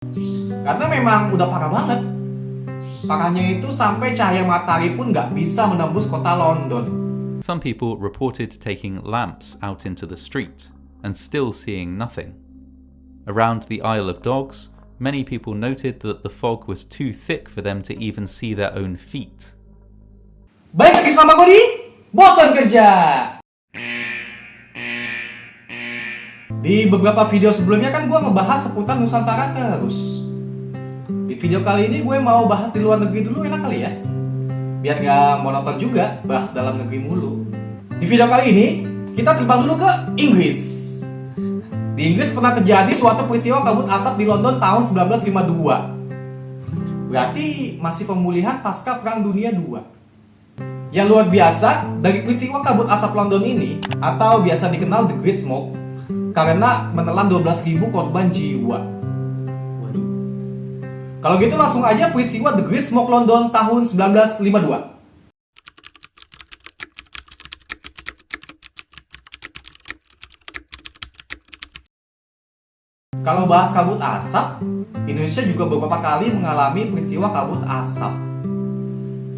Karena memang udah parah banget. Parahnya itu sampai cahaya matahari pun nggak bisa menembus kota London. Some people reported taking lamps out into the street and still seeing nothing. Around the Isle of Dogs, many people noted that the fog was too thick for them to even see their own feet. Baik lagi sama gue di Bosan Kerja. Di beberapa video sebelumnya kan gue ngebahas seputar Nusantara terus. Di video kali ini gue mau bahas di luar negeri dulu, enak kali ya? Biar gak monoton juga bahas dalam negeri mulu. Di video kali ini kita terbang dulu ke Inggris. Di Inggris pernah terjadi suatu peristiwa kabut asap di London tahun 1952. Berarti masih pemulihan pasca Perang Dunia II. Yang luar biasa dari peristiwa kabut asap London ini, atau biasa dikenal The Great Smoke, karena menelan 12.000 korban jiwa. Waduh. Kalau gitu langsung aja peristiwa The Great Smoke London tahun 1952. Kalau bahas kabut asap, Indonesia juga beberapa kali mengalami peristiwa kabut asap.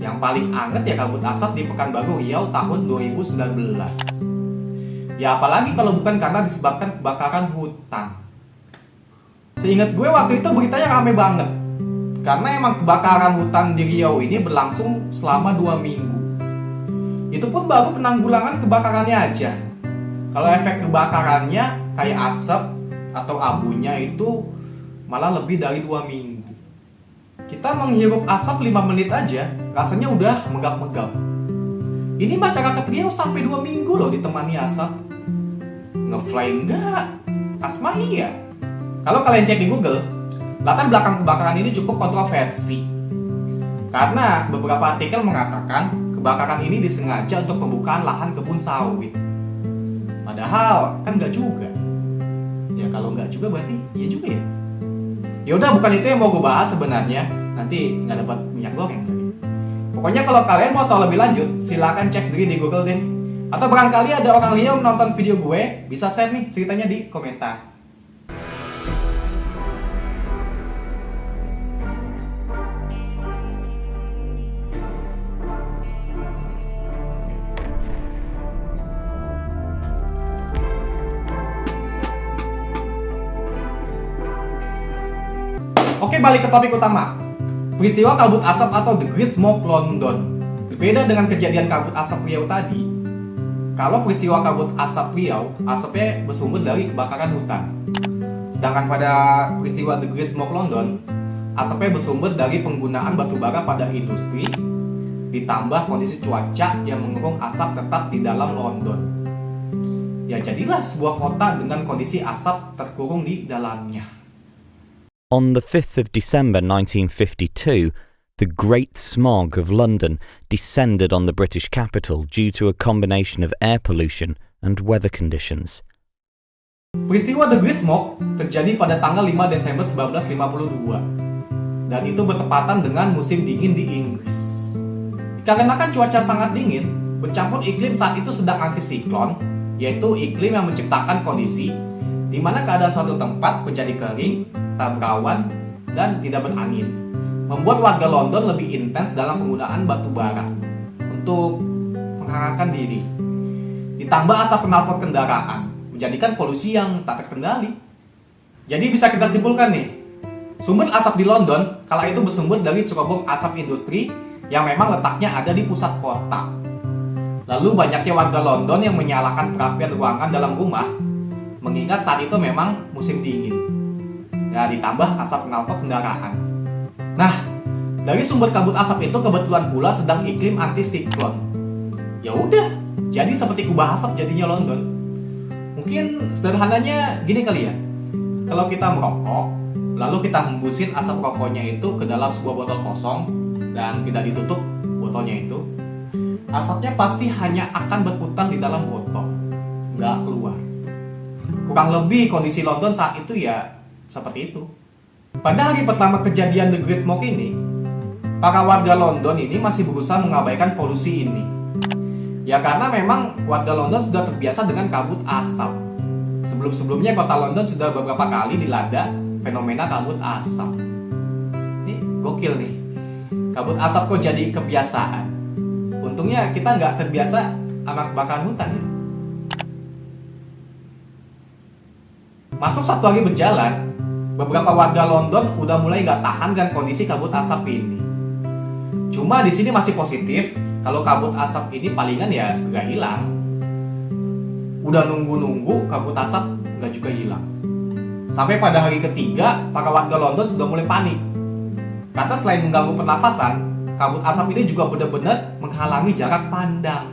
Yang paling anget ya kabut asap di Pekanbaru Riau tahun 2019. Ya apalagi kalau bukan karena disebabkan kebakaran hutan. Seingat gue waktu itu beritanya rame banget. Karena emang kebakaran hutan di Riau ini berlangsung selama 2 minggu. Itu pun baru penanggulangan kebakarannya aja. Kalau efek kebakarannya kayak asap atau abunya itu malah lebih dari 2 minggu. Kita menghirup asap 5 menit aja, rasanya udah megap-megap. Ini masyarakat Riau sampai 2 minggu loh ditemani asap. Ngefly enggak? Asma iya. Kalau kalian cek di Google, latar belakang kebakaran ini cukup kontroversi. Karena beberapa artikel mengatakan kebakaran ini disengaja untuk pembukaan lahan kebun sawit. Padahal kan enggak juga. Ya kalau enggak juga berarti iya juga ya. Ya udah, bukan itu yang mau gue bahas sebenarnya. Nanti nggak dapat minyak goreng lagi. Pokoknya kalau kalian mau tahu lebih lanjut, silakan cek sendiri di Google deh. Atau barangkali ada orang Riau nonton video gue, bisa share nih ceritanya di komentar. Oke, balik ke topik utama. Peristiwa kabut asap atau The Great Smoke London. Berbeda dengan kejadian kabut asap Riau tadi. Kalau peristiwa kabut asap Riau, asapnya bersumber dari kebakaran hutan. Sedangkan pada peristiwa The Great Smoke London, asapnya bersumber dari penggunaan batu bara pada industri, ditambah kondisi cuaca yang mengurung asap tetap di dalam London. Ya jadilah sebuah kota dengan kondisi asap terkurung di dalamnya. On the 5th of December 1952, the Great Smog of London descended on the British capital due to a combination of air pollution and weather conditions. Peristiwa The Great Smoke terjadi pada tanggal 5 Desember 1952 dan itu bertepatan dengan musim dingin di Inggris. Dikarenakan cuaca sangat dingin, bercampur iklim saat itu sedang antisiklon, yaitu iklim yang menciptakan kondisi di mana keadaan suatu tempat menjadi kering, tak berawan, dan tidak berangin, membuat warga London lebih intens dalam penggunaan batu bara untuk menghangatkan diri. Ditambah asap knalpot kendaraan, menjadikan polusi yang tak terkendali. Jadi bisa kita simpulkan nih, sumber asap di London kala itu bersumber dari cerobong asap industri yang memang letaknya ada di pusat kota. Lalu banyaknya warga London yang menyalakan perapian ruangan dalam rumah, mengingat saat itu memang musim dingin. Ya, ditambah asap knalpot kendaraan. Nah, dari sumber kabut asap itu kebetulan pula sedang iklim antisiklon. Ya udah, jadi seperti kubah asap jadinya London. Mungkin sederhananya gini kali ya. Kalau kita merokok, lalu kita hembusin asap rokoknya itu ke dalam sebuah botol kosong dan tidak ditutup botolnya itu, asapnya pasti hanya akan berputar di dalam botol, nggak keluar. Kurang lebih kondisi London saat itu ya seperti itu. Pada hari pertama kejadian The Great Smoke ini, para warga London ini masih berusaha mengabaikan polusi ini. Ya karena memang warga London sudah terbiasa dengan kabut asap. Sebelum-sebelumnya kota London sudah beberapa kali dilanda fenomena kabut asap. Ini gokil nih. Kabut asap kok jadi kebiasaan. Untungnya kita nggak terbiasa sama kebakaran hutan ya. Masuk satu hari berjalan, beberapa warga London udah mulai nggak tahan dengan kondisi kabut asap ini. Cuma di sini masih positif, kalau kabut asap ini palingan ya segera hilang. Udah nunggu-nunggu kabut asap nggak juga hilang. Sampai pada hari ketiga, para warga London sudah mulai panik. Karena selain mengganggu pernafasan, kabut asap ini juga benar-benar menghalangi jarak pandang.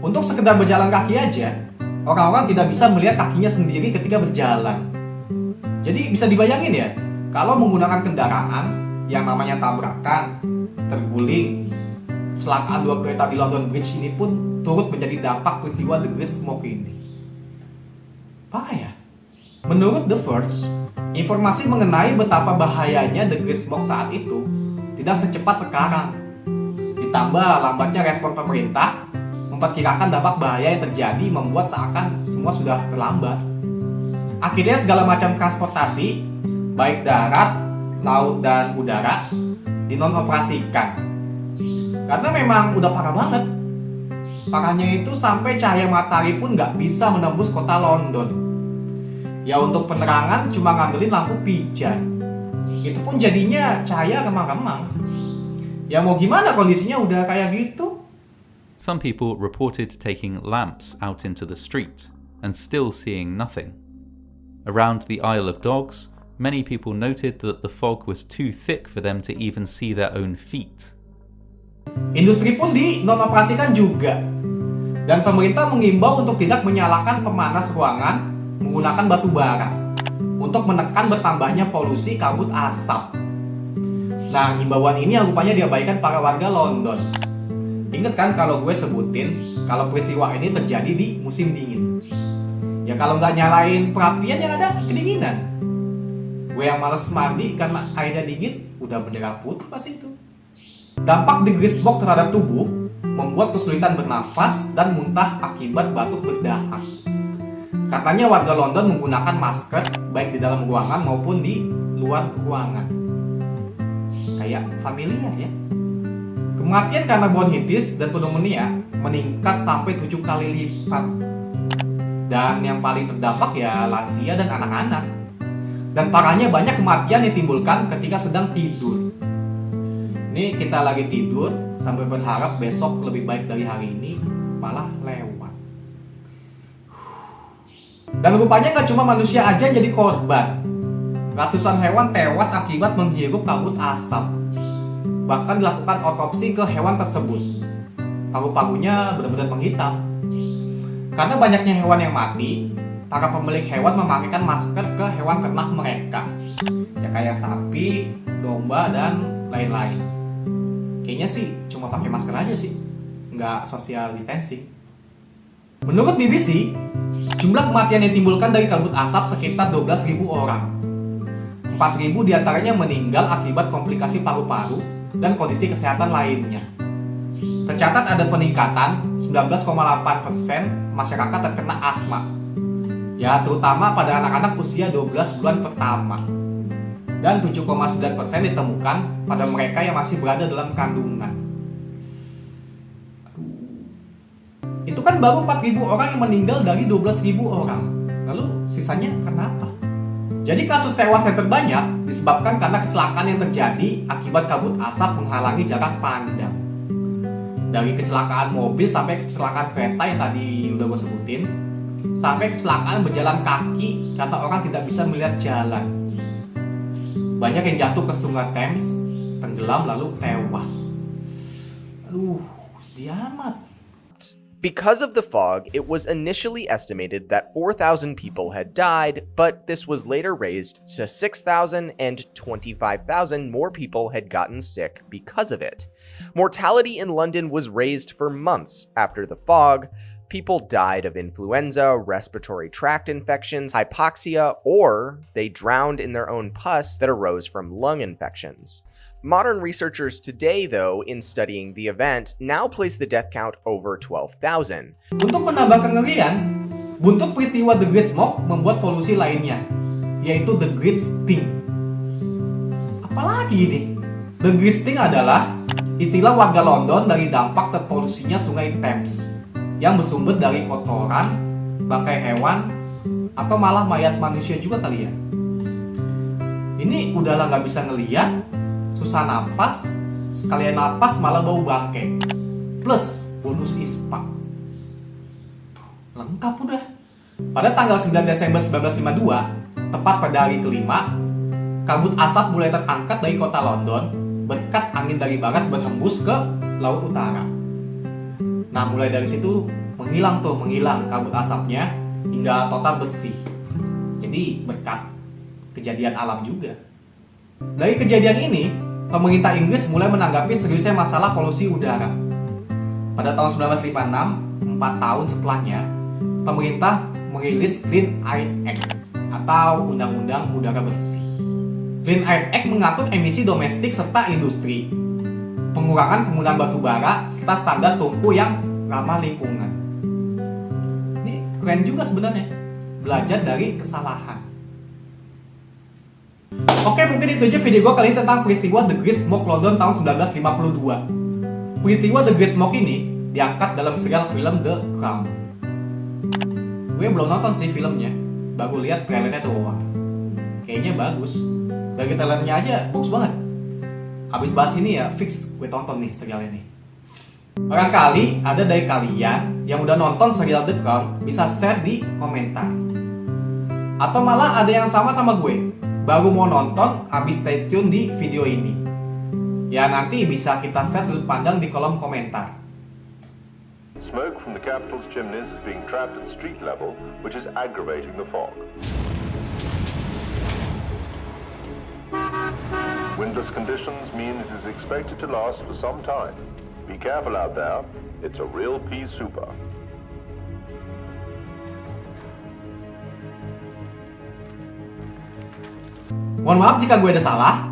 Untuk sekedar berjalan kaki aja, orang-orang tidak bisa melihat kakinya sendiri ketika berjalan. Jadi bisa dibayangin ya, kalau menggunakan kendaraan yang namanya tabrakan, terguling, kecelakaan 2 kereta di London Bridge ini pun turut menjadi dampak peristiwa The Great Smoke ini. Parah ya? Menurut The Verge, informasi mengenai betapa bahayanya The Great Smoke saat itu tidak secepat sekarang. Ditambah lambatnya respon pemerintah, memperkirakan dampak bahaya yang terjadi membuat seakan semua sudah terlambat. Akhirnya segala macam transportasi, baik darat, laut, dan udara, dinonaktifkan. Karena memang udah parah banget. Parahnya itu sampai cahaya matahari pun nggak bisa menembus kota London. Ya untuk penerangan cuma ngandelin lampu pijar. Itu pun jadinya cahaya remang-remang. Ya mau gimana kondisinya udah kayak gitu? Some people reported taking lamps out into the street and still seeing nothing. Around the Isle of Dogs, many people noted that the fog was too thick for them to even see their own feet. Industri pun dinonaktifkan juga. Dan pemerintah mengimbau untuk tidak menyalakan pemanas ruangan menggunakan batu bara untuk menekan bertambahnya polusi kabut asap. Nah, himbauan ini yang rupanya diabaikan para warga London. Ingat kan kalau gue sebutin kalau peristiwa ini terjadi di musim dingin. Ya kalau nggak nyalain perapian yang ada kedinginan. Gue yang males mandi karena airnya dingin udah bendera putih pas itu. Dampak The Great Smoke terhadap tubuh membuat kesulitan bernafas dan muntah akibat batuk berdahak. Katanya warga London menggunakan masker baik di dalam ruangan maupun di luar ruangan. Kayak familiar ya. Kematian karena bronkitis dan pneumonia meningkat sampai 7 kali lipat. Dan yang paling terdampak ya lansia dan anak-anak. Dan parahnya banyak kematian ditimbulkan ketika sedang tidur. Ini kita lagi tidur sambil berharap besok lebih baik dari hari ini, malah lewat. Dan rupanya gak cuma manusia aja yang jadi korban. Ratusan hewan tewas akibat menghirup kabut asap. Bahkan dilakukan otopsi ke hewan tersebut. Paru-parunya benar-benar menghitam. Karena banyaknya hewan yang mati, para pemilik hewan memakaikan masker ke hewan ternak mereka. Ya kayak sapi, domba, dan lain-lain. Kayaknya sih cuma pakai masker aja sih, nggak social distancing. Menurut BBC, jumlah kematian yang ditimbulkan dari kabut asap sekitar 12.000 orang. 4.000 diantaranya meninggal akibat komplikasi paru-paru dan kondisi kesehatan lainnya. Tercatat ada peningkatan 19,8% masyarakat terkena asma. Ya, terutama pada anak-anak usia 12 bulan pertama. Dan 7,9% ditemukan pada mereka yang masih berada dalam kandungan. Itu kan baru 4.000 orang yang meninggal dari 12.000 orang. Lalu sisanya kenapa? Jadi kasus tewas yang terbanyak disebabkan karena kecelakaan yang terjadi akibat kabut asap menghalangi jarak pandang. Dari kecelakaan mobil sampai kecelakaan kereta yang tadi udah gue sebutin, sampai kecelakaan berjalan kaki karena orang tidak bisa melihat jalan. Banyak yang jatuh ke sungai Thames, tenggelam lalu tewas. Aduh, sedih amat. Because of the fog, it was initially estimated that 4,000 people had died, but this was later raised to 6,000 and 25,000 more people had gotten sick because of it. Mortality in London was raised for months after the fog. People died of influenza, respiratory tract infections, hypoxia, or they drowned in their own pus that arose from lung infections. Modern researchers today, though, in studying the event, now place the death count over 12,000. Untuk menambah kengerian, buntut peristiwa The Great Smoke membuat polusi lainnya, yaitu The Great Sting. Apalagi ini? The Great Sting adalah istilah warga London dari dampak terpolusinya sungai Thames yang bersumber dari kotoran, bangkai hewan, atau malah mayat manusia juga kali ya. Ini udahlah nggak bisa ngeliat, susah napas, sekalian napas malah bau bangke. Plus bonus ispa. Lengkap udah. Pada tanggal 9 Desember 1952, tepat pada hari kelima, kabut asap mulai terangkat dari kota London berkat angin dari barat berhembus ke laut utara. Nah, mulai dari situ menghilang kabut asapnya hingga total bersih. Jadi berkat kejadian alam juga. Dari kejadian ini, pemerintah Inggris mulai menanggapi seriusnya masalah polusi udara. Pada tahun 1956, 4 tahun setelahnya, pemerintah merilis Clean Air Act atau Undang-Undang Udara Bersih. Clean Air Act mengatur emisi domestik serta industri, pengurangan penggunaan batu bara, serta standar tungku yang ramah lingkungan. Ini keren juga sebenarnya, belajar dari kesalahan. Oke, mungkin itu aja video gue kali ini tentang peristiwa The Great Smoke London tahun 1952. Peristiwa The Great Smoke ini diangkat dalam serial film The Crown. Gue belum nonton sih filmnya, baru lihat trailernya doang. Kayaknya bagus. Dari trailernya aja bagus banget. Habis bahas ini ya fix gue tonton nih serial ini. Barangkali ada dari kalian yang udah nonton serial The Crown bisa share di komentar. Atau malah ada yang sama gue, baru mau nonton habis stay tune di video ini. Ya nanti bisa kita share sudut pandang di kolom komentar. Smoke from the capital's chimneys is being trapped at street level, which is aggravating the fog. Windless conditions mean it is expected to last for some time. Be careful out there, it's a real pea souper. Mohon maaf jika gue ada salah.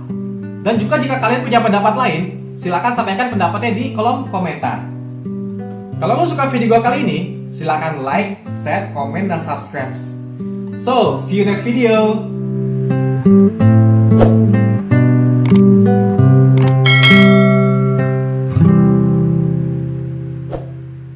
Dan juga jika kalian punya pendapat lain, silakan sampaikan pendapatnya di kolom komentar. Kalau lo suka video gue kali ini, silakan like, share, komen, dan subscribe. So, see you next video.